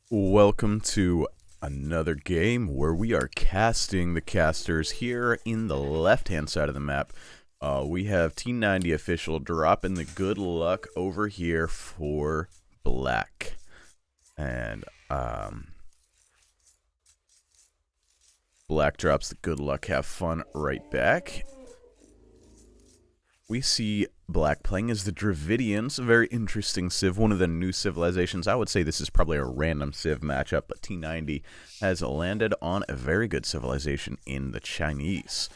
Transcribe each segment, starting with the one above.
Welcome to another game where we are casting the casters. Here in the left-hand side of the map, we have T90 official dropping the good luck over here for Black. And Black drops the good luck, have fun right back. We see Black playing as the Dravidians, a very interesting civ, one of the new civilizations. I would say this is probably a random civ matchup, but T90 has landed on a very good civilization in the Chinese.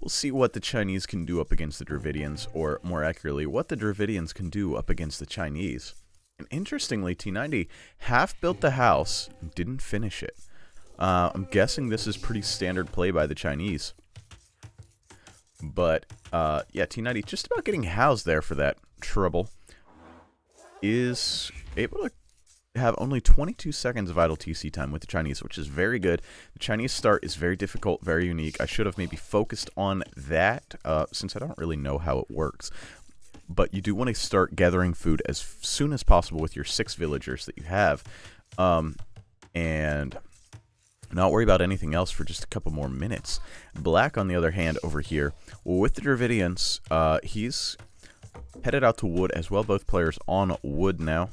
We'll see what the Chinese can do up against the Dravidians, or more accurately, what the Dravidians can do up against the Chinese. And interestingly, T90 half built the house, didn't finish it. I'm guessing this is pretty standard play by the Chinese. But, yeah, T90 just about getting housed there for that trouble. Is able to have only 22 seconds of idle TC time with the Chinese, which is very good. The Chinese start is very difficult, very unique. I should have maybe focused on that, since I don't really know how it works. But you do want to start gathering food as soon as possible with your 6 villagers that you have. And not worry about anything else for just a couple more minutes. Black, on the other hand, over here, with the Dravidians, he's headed out to wood as well. Both players on wood now.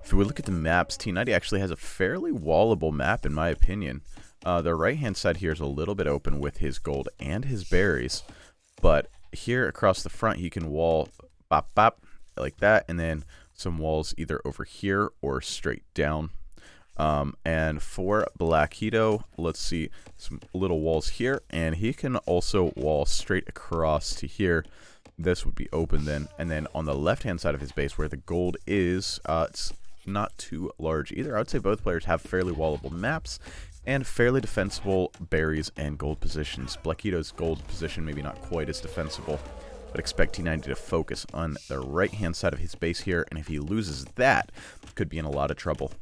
If we look at the maps, T90 actually has a fairly wallable map, in my opinion. The right-hand side here is a little bit open with his gold and his berries. But here across the front, he can wall bop bop like that, and then some walls either over here or straight down. And for Bl4ck, let's see, some little walls here, and he can also wall straight across to here. This would be open then, and then on the left-hand side of his base where the gold is, it's not too large either. I would say both players have fairly wallable maps and fairly defensible berries and gold positions. Bl4ck's gold position maybe not quite as defensible, but expect T90 to focus on the right-hand side of his base here, and if he loses that, could be in a lot of trouble.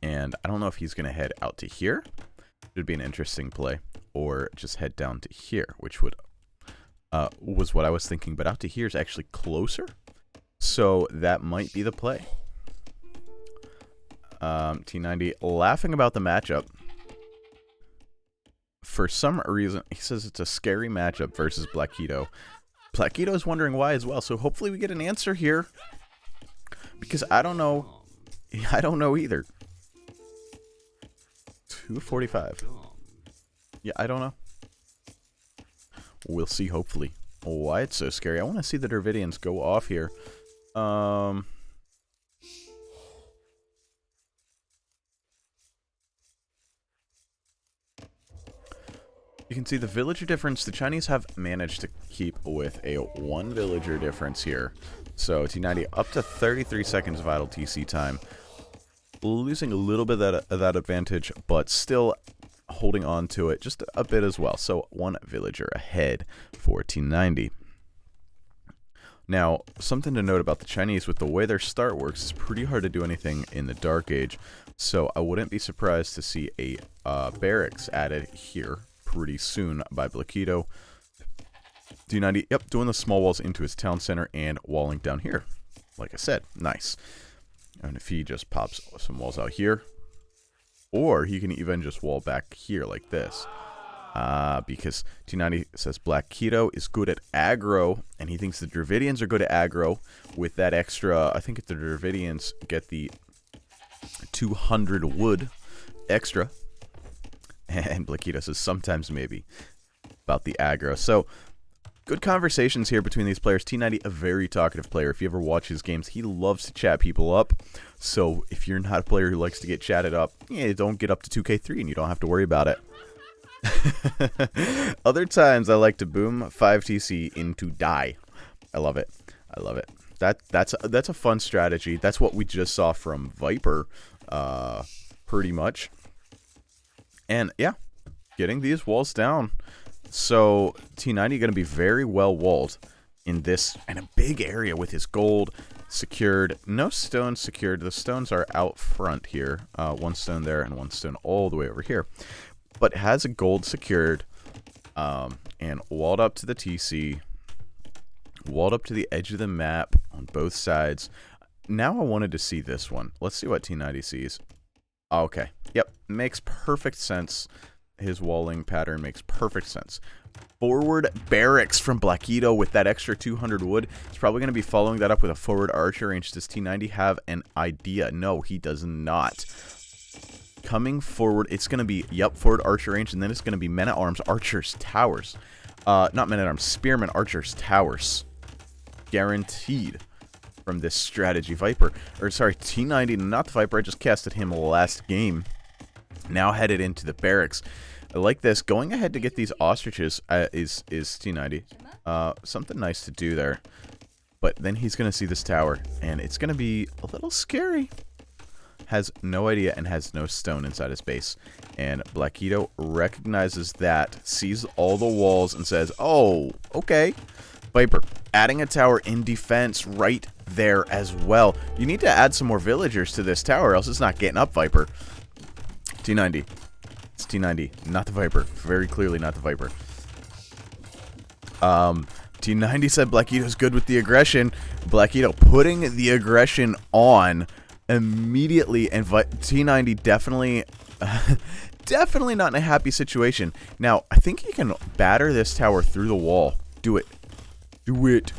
And I don't know if he's going to head out to here. It would be an interesting play. Or just head down to here, which would was what I was thinking. But out to here is actually closer. So that might be the play. T90 laughing about the matchup. For some reason, he says it's a scary matchup versus Bl4ck. Bl4ck is wondering why as well. So hopefully we get an answer here. Because I don't know. I don't know either. 245. Yeah, I don't know. We'll see, hopefully. Why it's so scary. I want to see the Dravidians go off here. You can see the villager difference. The Chinese have managed to keep with a 1 villager difference here. So T90 up to 33 seconds of idle TC time. Losing a little bit of that advantage, but still holding on to it just a bit as well. So 1 villager ahead for T90. Now, something to note about the Chinese, with the way their start works, it's pretty hard to do anything in the Dark Age. So I wouldn't be surprised to see a barracks added here pretty soon by Bl4ck. T90, yep, doing the small walls into his town center and walling down here. Like I said, nice. And if he just pops some walls out here, or he can even just wall back here like this. Because T90 says Bl4ck is good at aggro, and he thinks the Dravidians are good at aggro with that extra. I think if the Dravidians get the 200 wood extra, and Bl4ck says sometimes maybe about the aggro. So good conversations here between these players. T90, a very talkative player. If you ever watch his games, he loves to chat people up. So if you're not a player who likes to get chatted up, yeah, don't get up to 2K3 and you don't have to worry about it. Other times I like to boom 5 TC into die. I love it. I love it. That's a fun strategy. That's what we just saw from Viper, pretty much. And yeah, getting these walls down. So T90 going to be very well walled in this, and a big area with his gold secured. No stones secured. The stones are out front here. 1 stone there and 1 stone all the way over here. But has a gold secured, and walled up to the TC, walled up to the edge of the map on both sides. now I wanted to see this one. Let's see what T90 sees. Okay. Yep. Makes perfect sense. His walling pattern makes perfect sense. Forward barracks from Bl4ck with that extra 200 wood. He's probably going to be following that up with a forward archer range. Does T90 have an idea? No, he does not. Coming forward, it's going to be, yep, forward archer range, and then it's going to be men-at-arms, archers, towers. Not men-at-arms, spearmen, archers, towers. Guaranteed from this strategy. Viper, or sorry, T90, not the Viper, I just casted him last game. Now headed into the barracks. I like this. Going ahead to get these ostriches is T90. Something nice to do there. But then he's going to see this tower, and it's going to be a little scary. Has no idea and has no stone inside his base. And Bl4ck recognizes that, sees all the walls, and says, oh, okay. Viper, adding a tower in defense right there as well. You need to add some more villagers to this tower, else it's not getting up, Viper. T90. It's T90, not the Viper. Very clearly not the Viper. T90 said Bl4ck's good with the aggression. Bl4ck putting the aggression on immediately, and T90 definitely definitely not in a happy situation. Now, I think he can batter this tower through the wall. Do it. Do it.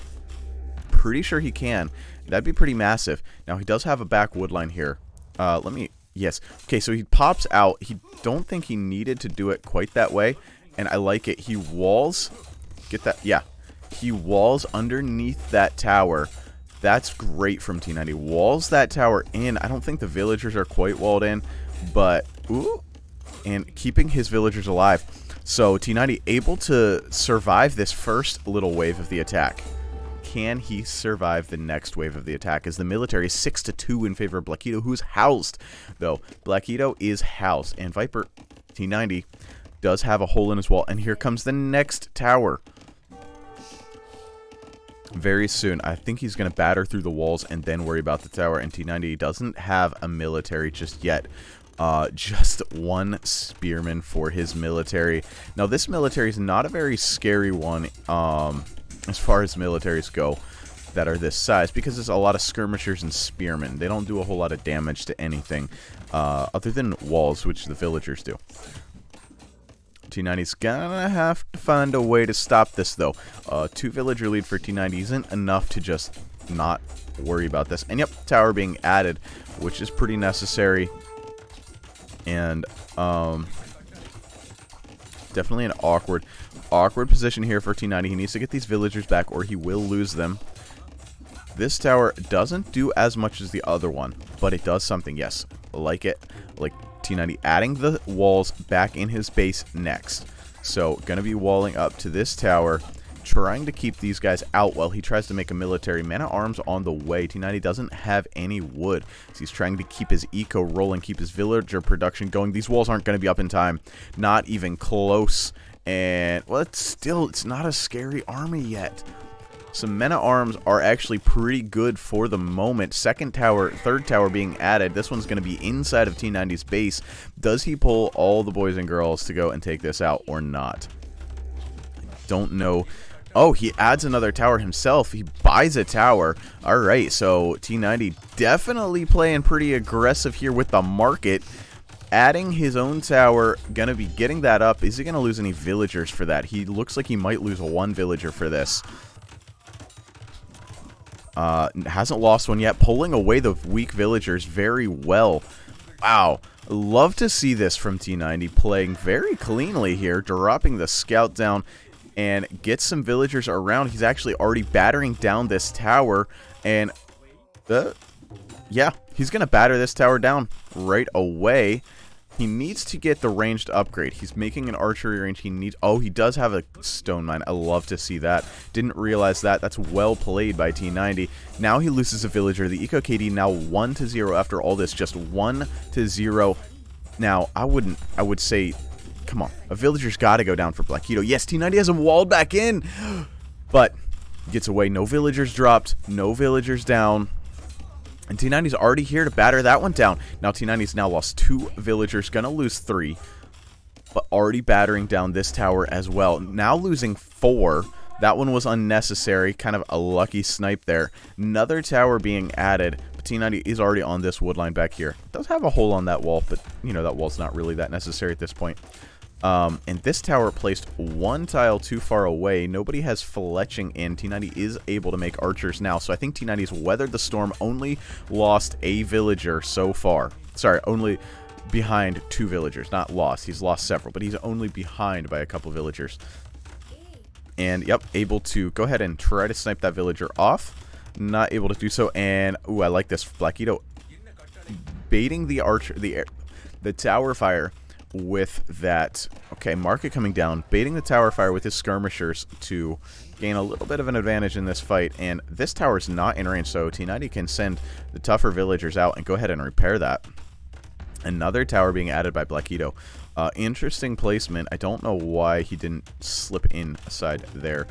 Pretty sure he can. That'd be pretty massive. Now, he does have a back wood line here. Let me... Yes. Okay, so he pops out. He don't think he needed to do it quite that way, and I like it. He walls... Get that? Yeah. He walls underneath that tower. That's great from T90. Walls that tower in. I don't think the villagers are quite walled in, but... Ooh. And keeping his villagers alive. So, T90 able to survive this first little wave of the attack. Can he survive the next wave of the attack? As the military is 6-2 in favor of Bl4ck, who's housed, though. Bl4ck is housed, and Viper T90 does have a hole in his wall. And here comes the next tower. Very soon. I think he's going to batter through the walls and then worry about the tower. And T90 doesn't have a military just yet. Just one spearman for his military. Now, this military is not a very scary one. As far as militaries go that are this size, because there's a lot of skirmishers and spearmen. They don't do a whole lot of damage to anything other than walls, which the villagers do. T90's gonna have to find a way to stop this, though. 2 villager lead for T90 isn't enough to just not worry about this. And yep, tower being added, which is pretty necessary. And definitely an awkward position here for T90. He needs to get these villagers back or he will lose them. This tower doesn't do as much as the other one, but it does something. Yes, like it. Like T90 adding the walls back in his base next. So, gonna be walling up to this tower, trying to keep these guys out while he tries to make a military. Man-at-arms on the way. T90 doesn't have any wood, so he's trying to keep his eco rolling, keep his villager production going. These walls aren't going to be up in time. Not even close. And, well, it's not a scary army yet. Some men-at-arms are actually pretty good for the moment. Second tower, third tower being added. This one's going to be inside of T90's base. Does he pull all the boys and girls to go and take this out or not? I don't know. Oh, he adds another tower himself. He buys a tower. All right, so T90 definitely playing pretty aggressive here with the market. Adding his own tower, gonna be getting that up. Is he gonna lose any villagers for that? He looks like he might lose 1 villager for this. Hasn't lost one yet. Pulling away the weak villagers very well. Wow. Love to see this from T90. Playing very cleanly here. Dropping the scout down and get some villagers around. He's actually already battering down this tower. And, yeah, he's going to batter this tower down right away. He needs to get the ranged upgrade. He's making an archery range. He needs... Oh, he does have a stone mine. I love to see that. Didn't realize that. That's well played by T90. Now he loses a villager. The Eco KD now 1-0 after all this. Just 1-0. Now, I would say... Come on. A villager's got to go down for Bl4ck. Yes, T90 has him walled back in. But gets away. No villagers dropped. No villagers down. And T90's already here to batter that one down. Now T90's now lost 2 villagers. Going to lose 3. But already battering down this tower as well. Now losing 4. That one was unnecessary. Kind of a lucky snipe there. Another tower being added. T90 is already on this wood line back here. Does have a hole on that wall, but, you know, that wall's not really that necessary at this point. And this tower placed one tile too far away. Nobody has fletching in. T90 is able to make archers now. So I think T90's weathered the storm. Only lost a villager so far. Sorry, only behind 2 villagers. Not lost. He's lost several, but he's only behind by a couple villagers. And, yep, able to go ahead and try to snipe that villager off. Not able to do so. And, ooh, I like this. Bl4ck baiting the archer, the tower fire with that. Okay, market coming down, baiting the tower fire with his skirmishers to gain a little bit of an advantage in this fight. And this tower is not in range, so T90 can send the tougher villagers out and go ahead and repair that. Another tower being added by Bl4ck. Interesting placement. I don't know why he didn't slip in aside there.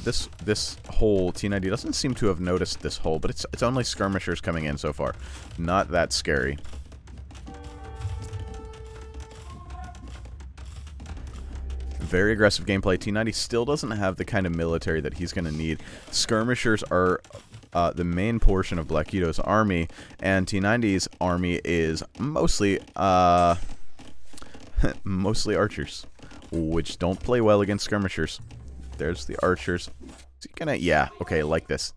This hole, T90 doesn't seem to have noticed this hole, but it's only skirmishers coming in so far. Not that scary. Very aggressive gameplay. T90 still doesn't have the kind of military that he's going to need. Skirmishers are the main portion of Bl4ck's army, and T90's army is mostly mostly archers, which don't play well against skirmishers. There's the archers. Is he gonna? Yeah, okay, like this.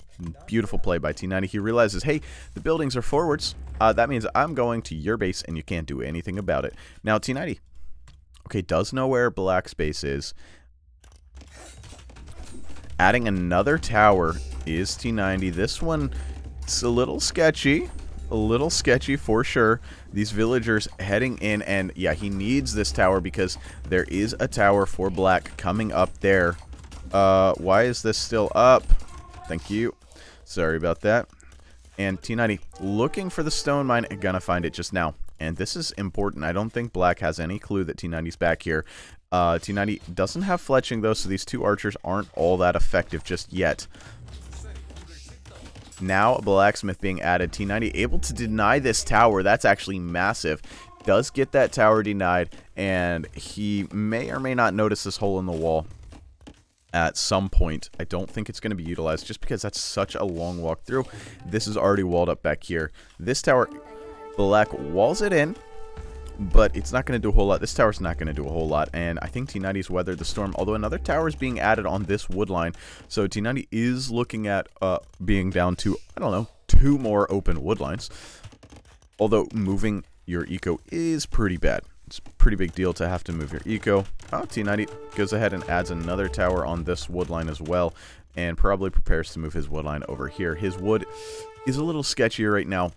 Beautiful play by T90. He realizes, hey, the buildings are forwards. That means I'm going to your base, and you can't do anything about it. Now, T90, okay, does know where Black's base is. Adding another tower is T90. This one, it's a little sketchy. A little sketchy for sure. These villagers heading in, and yeah, he needs this tower because there is a tower for Black coming up there. Why is this still up? Thank you. Sorry about that. And T90 looking for the stone mine, gonna find it just now. And this is important. I don't think Black has any clue that T90's back here. T90 doesn't have fletching though, so these 2 archers aren't all that effective just yet. Now, Blacksmith being added. T90 able to deny this tower. That's actually massive. Does get that tower denied, and he may or may not notice this hole in the wall at some point. I don't think it's going to be utilized just because that's such a long walk through. This is already walled up back here. This tower, Black walls it in, but it's not going to do a whole lot. This tower's not going to do a whole lot, and I think T90's weathered the storm, although another tower is being added on this wood line, so T90 is looking at being down to, I don't know, 2 more open wood lines, although moving your eco is pretty bad. It's a pretty big deal to have to move your eco. Oh, T90 goes ahead and adds another tower on this wood line as well, and probably prepares to move his wood line over here. His wood is a little sketchier right now.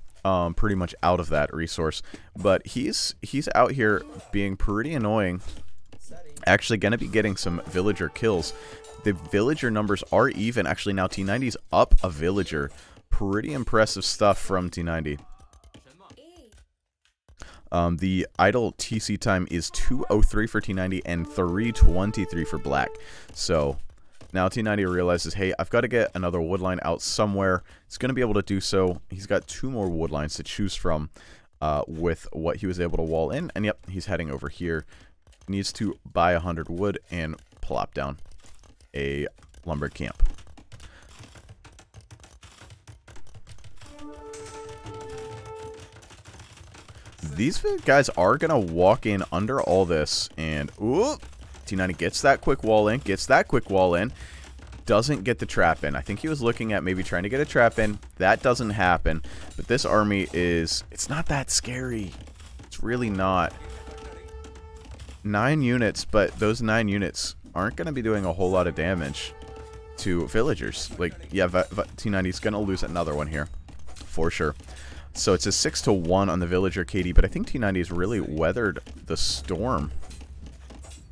Pretty much out of that resource, but he's out here being pretty annoying. Actually gonna be getting some villager kills. The villager numbers are even. Actually, now T90's up a villager. Pretty impressive stuff from T90. The idle TC time is 2:03 for T90 and 3:23 for Black. So now T90 realizes, hey, I've got to get another wood line out somewhere. He's going to be able to do so. He's got 2 more wood lines to choose from with what he was able to wall in. And yep, he's heading over here. Needs to buy 100 wood and plop down a lumber camp. These guys are going to walk in under all this, and ooh, T90 gets that quick wall in, doesn't get the trap in. I think he was looking at maybe trying to get a trap in. That doesn't happen, but this army is, it's not that scary. It's really not. 9 units, but those 9 units aren't going to be doing a whole lot of damage to villagers. Like, yeah, T90's going to lose another one here, for sure. So it's a 6-1 on the villager KD, but I think T90's really weathered the storm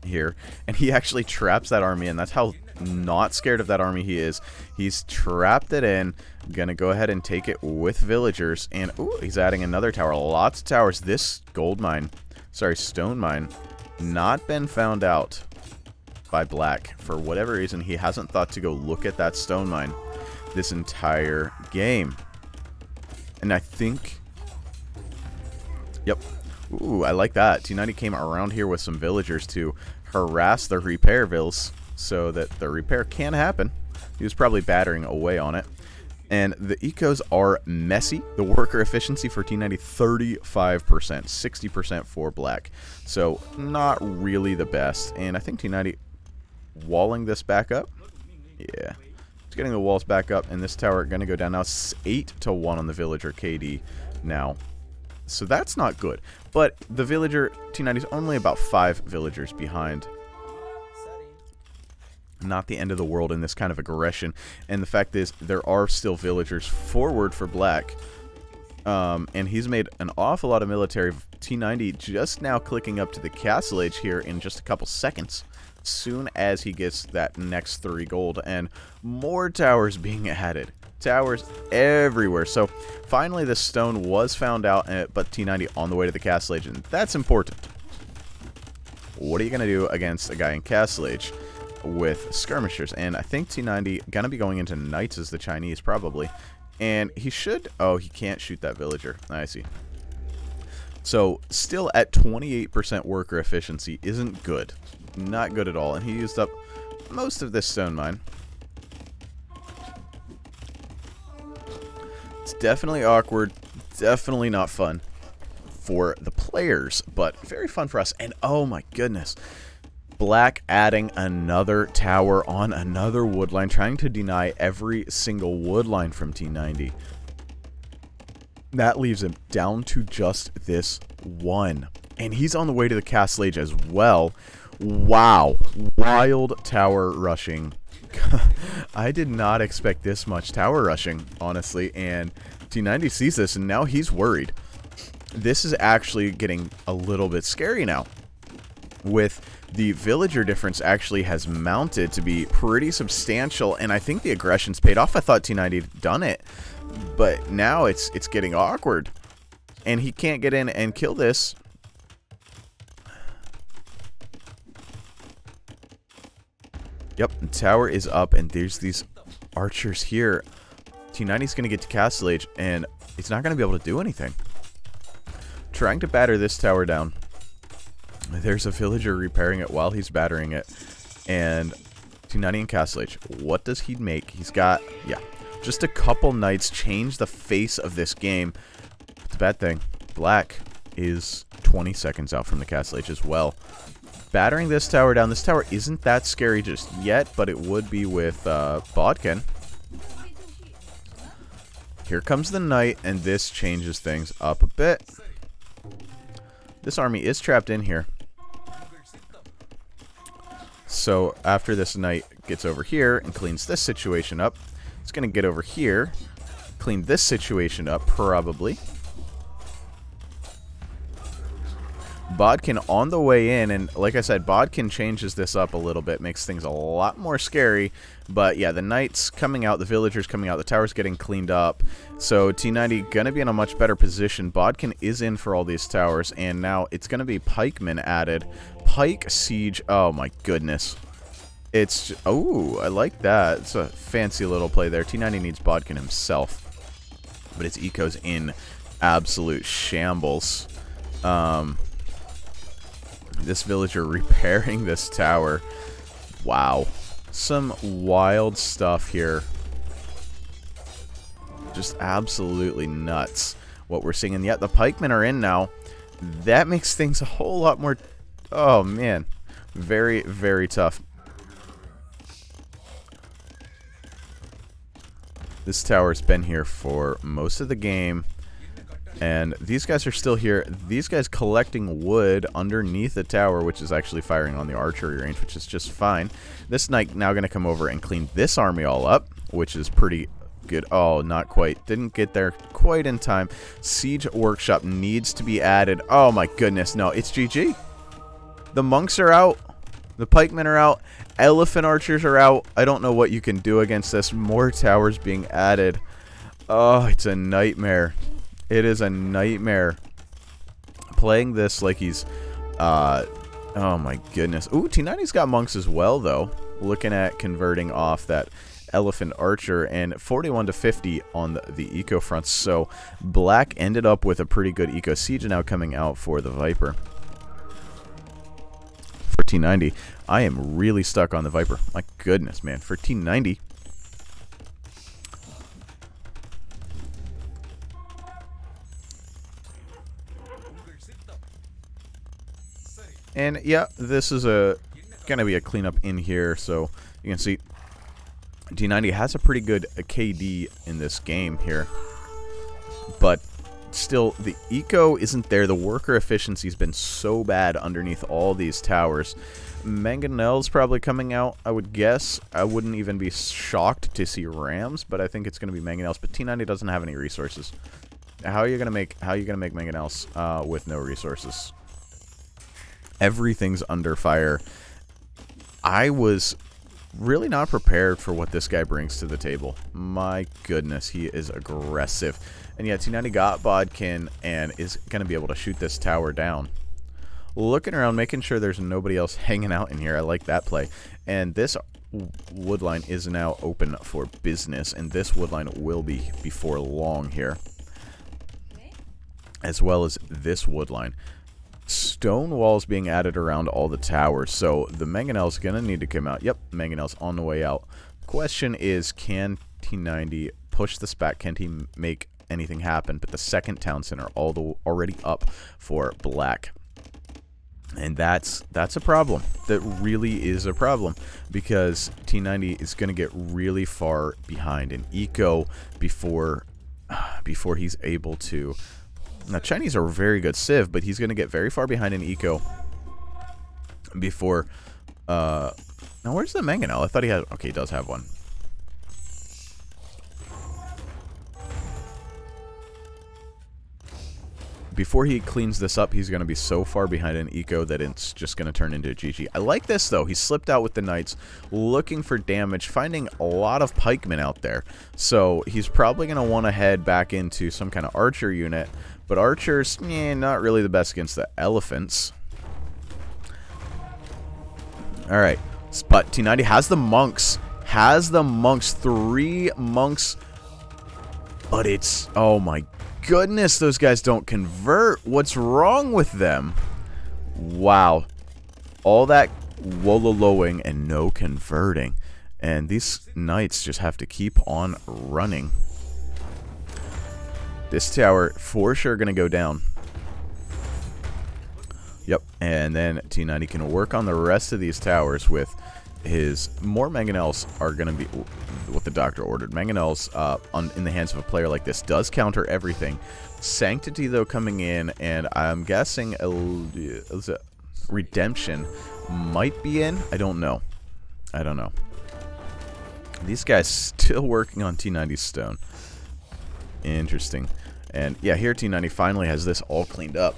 here, and he actually traps that army, and that's how not scared of that army he is. He's trapped it in, gonna go ahead and take it with villagers, and ooh, he's adding another tower. Lots of towers. This gold mine, sorry, stone mine, not been found out by Black. For whatever reason, he hasn't thought to go look at that stone mine this entire game. And I think, yep, ooh, I like that. T90 came around here with some villagers to harass the repair vills so that the repair can happen. He was probably battering away on it. And the ecos are messy. The worker efficiency for T90, 35%, 60% for black. So not really the best. And I think T90 walling this back up. Yeah. It's getting the walls back up, and this tower going to go down now. 8-1 on the villager KD now. So that's not good. But the villager T90 is only about 5 villagers behind. Not the end of the world in this kind of aggression. And the fact is, there are still villagers forward for black. And he's made an awful lot of military. T90 just now clicking up to the castle age here in just a couple seconds. Soon as he gets that next 3 gold. And more towers being added. Towers everywhere. So finally the stone was found out, but T90 on the way to the castle age. And that's important. What are you going to do against a guy in castle age with skirmishers? And I think T90 gonna be going into knights as the Chinese probably, and he should, oh, he can't shoot that villager. I see. So still at 28% worker efficiency, isn't good, not good at all. And he used up most of this stone mine. It's definitely awkward, definitely not fun for the players, but very fun for us. And oh my goodness, black adding another tower on another wood line, trying to deny every single wood line from T90. That leaves him down to just this one. And he's on the way to the castle age as well. Wow. Wild tower rushing. I did not expect this much tower rushing, honestly. And T90 sees this, and now he's worried. This is actually getting a little bit scary now. With the villager difference actually has mounted to be pretty substantial, and I think the aggression's paid off. I thought T90 had done it, but now it's getting awkward, and he can't get in and kill this. Yep, the tower is up, and there's these archers here. T90's going to get to castle age, and he's not going to be able to do anything. Trying to batter this tower down. There's a villager repairing it while he's battering it. And T90 in castle age. What does he make? He's got, yeah, just a couple knights change the face of this game. It's a bad thing. Black is 20 seconds out from the castle age as well. Battering this tower down. This tower isn't that scary just yet, but it would be with Bl4ck. Here comes the knight, and this changes things up a bit. This army is trapped in here. So after this knight gets over here and cleans this situation up, it's going to get over here, clean this situation up probably. Bl4ck on the way in, and like I said, Bl4ck changes this up a little bit, makes things a lot more scary. But yeah, the knights coming out, the villagers coming out, the tower's getting cleaned up. So T90 gonna be in a much better position. Bl4ck is in for all these towers, and now it's gonna be pikemen added. Pike siege, oh my goodness. It's, oh, I like that. It's a fancy little play there. T90 needs Bl4ck himself, but its eco's in absolute shambles. This villager repairing this tower. Wow. Some wild stuff here. Just absolutely nuts what we're seeing. And yet the pikemen are in now. That makes things a whole lot more... Oh, man. Very, very tough. This tower's been here for most of the game. And these guys are still here. These guys collecting wood underneath the tower, which is actually firing on the archery range, which is just fine. This knight now going to come over and clean this army all up, which is pretty good. Oh, not quite. Didn't get there quite in time. Siege workshop needs to be added. Oh my goodness. No, it's GG. The monks are out. The pikemen are out. Elephant archers are out. I don't know what you can do against this. More towers being added. Oh, it's a nightmare. It is a nightmare. Playing this like he's, oh my goodness. Ooh, T90's got monks as well, though. Looking at converting off that elephant archer, and 41 to 50 on the eco front. So black ended up with a pretty good eco siege now coming out for the Viper. For T90, I am really stuck on the Viper. My goodness, man. For T90, And yeah, this is gonna be a cleanup in here, so you can see T90 has a pretty good KD in this game here, but still the eco isn't there. The worker efficiency's been so bad underneath all these towers. Mangonel's probably coming out, I would guess. I wouldn't even be shocked to see Rams, but I think it's gonna be Mangonel's. But T90 doesn't have any resources. How are you gonna make Mangonel's with no resources? Everything's under fire. I was really not prepared for what this guy brings to the table. My goodness, he is aggressive. And yeah, T90 got Bodkin and is going to be able to shoot this tower down. Looking around, making sure there's nobody else hanging out in here. I like that play. And this wood line is now open for business, and this wood line will be before long here, as well as this wood line. Stone walls being added around all the towers, so the Mangonel's gonna need to come out. Yep, Mangonel's on the way out. Question is, can T90 push this back? Can he make anything happen? But the second town center already up for Black, and that's a problem. That really is a problem, because T90 is gonna get really far behind in eco before he's able to. Now, Chinese are a very good civ, but he's going to get very far behind in eco before... now, where's the Mangonel? I thought he had... Okay, he does have one. Before he cleans this up, he's going to be so far behind in eco that it's just going to turn into a GG. I like this, though. He slipped out with the Knights, looking for damage, finding a lot of pikemen out there. So, he's probably going to want to head back into some kind of archer unit. But archers, not really the best against the elephants. Alright. But T90 has the monks. Has the monks. 3 monks. But it's... Oh my goodness, those guys don't convert. What's wrong with them? Wow. All that wololoing and no converting. And these knights just have to keep on running. This tower for sure going to go down. Yep, and then T90 can work on the rest of these towers with his... More Mangonels are going to be what the doctor ordered. Mangonels in the hands of a player like this does counter everything. Sanctity, though, coming in, and I'm guessing Redemption might be in. I don't know. These guys still working on T90's stone. Interesting. And yeah, here T90 finally has this all cleaned up.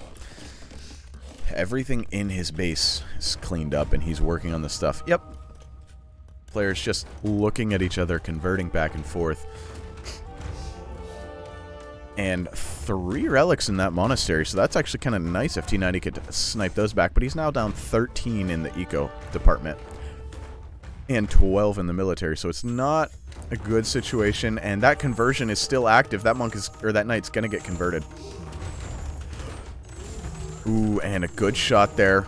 Everything in his base is cleaned up, and he's working on the stuff. Yep. Players just looking at each other, converting back and forth. And 3 relics in that monastery, so that's actually kind of nice if T90 could snipe those back. But he's now down 13 in the eco department and 12 in the military, so it's not a good situation. And that conversion is still active. That monk is, or that knight's gonna get converted. Ooh, and a good shot there.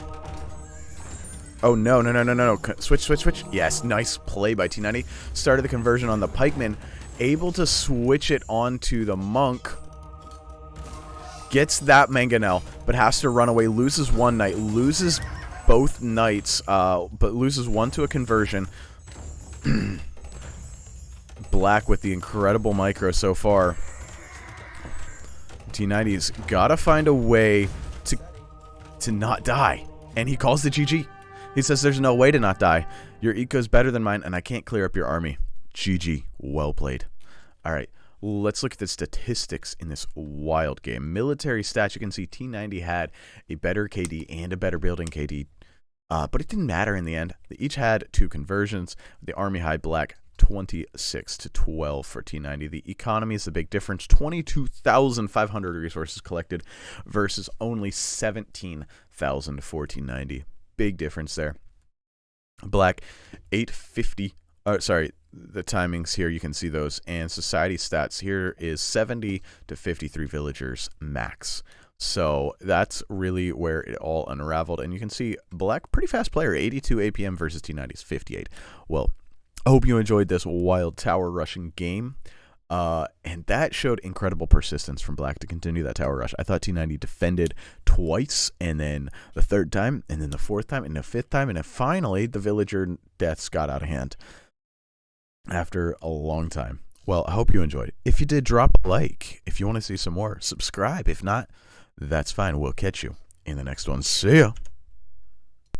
Oh, no. Switch. Yes, nice play by T90. Started the conversion on the pikeman. Able to switch it onto the monk. Gets that Mangonel, but has to run away. Loses one knight. Loses both knights, but loses one to a conversion. Black with the incredible micro so far. T90's got to find a way to not die. And he calls the GG. He says there's no way to not die. Your eco's better than mine, and I can't clear up your army. GG. Well played. Alright, let's look at the statistics in this wild game. Military stats, you can see T90 had a better KD and a better building KD. But it didn't matter in the end. They each had 2 conversions. The army high Black 26 to 12 for T90. The economy is the big difference. 22,500 resources collected versus only 17,000 for T90. Big difference there. Black 850. Sorry, the timings here, you can see those. And society stats here is 70 to 53 villagers max. So that's really where it all unraveled. And you can see Black, pretty fast player, 82 APM versus T90's 58. Well, I hope you enjoyed this wild tower rushing game. And that showed incredible persistence from Black to continue that tower rush. I thought T90 defended twice, and then the third time, and then the fourth time, and the fifth time, and then finally the villager deaths got out of hand after a long time. Well, I hope you enjoyed. If you did, drop a like. If you want to see some more, subscribe. If not, that's fine. We'll catch you in the next one. See ya.